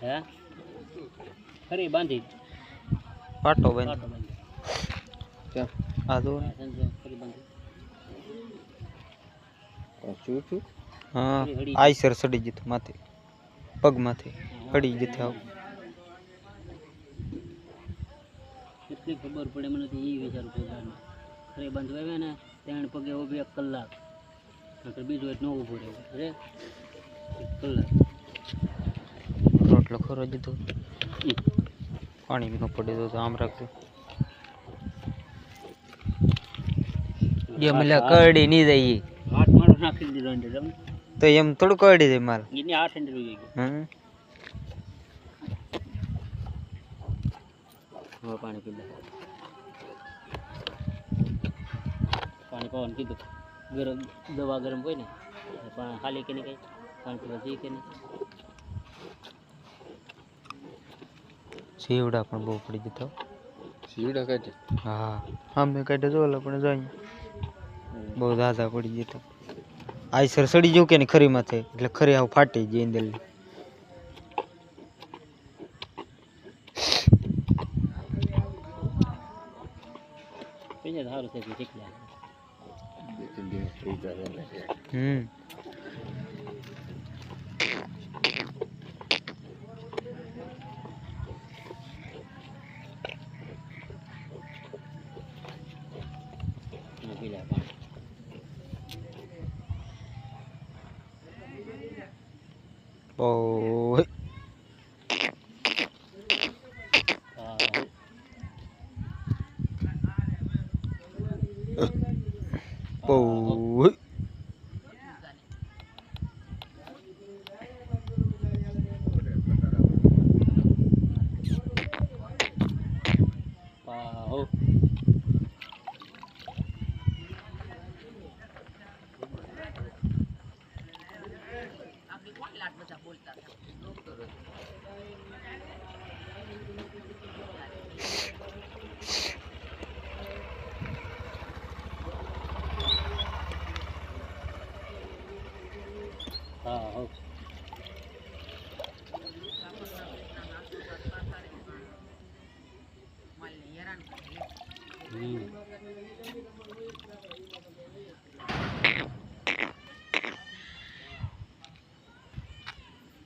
હે ખરી બાંધી પાટો બાંધી ક્યાં આ દો ખરી બાંધી હા આઈસર સડી જતું માથે પગ માથે પડી જતી આવ કેટલી ખબર પડે મને તો એ વિચારું પોતાને ખરી બાંધવા આવે ને ત્રણ પગે ઊભી 1 કલાક નકર બીજું એક ન ઊભો રહે અરે 1 કલાક રોટલો ખરો દીધો પાણી ન પડે તો આમ રાખજો જે મલા કરડી ની જાય હાથ મારો નાખી દીધો અંદર તમને તો એમ થોડું કરડી જાય માલ એની હાથ અંદર ઉઈ ગયો હવે પાણી પી લે પાણી પવન કીધું ગરમ દવા ગરમ હોય ને પણ ખાલી કે નહીં કઈ પાણી પીવા જઈ કે નહીં શીવડા પણ બહુ પડી જતો શીવડા કાઢે હા અમે કાઢે જો પણ જાય બહુ દાદા પડી જતો આઈસર સડી જવું કે ને ખરી માથે એટલે ખરી આવ ફાટી જાય અંદર પીને સારું છે ઠીક લાગે પી લે પાણી ઓય ઓય પાહો હા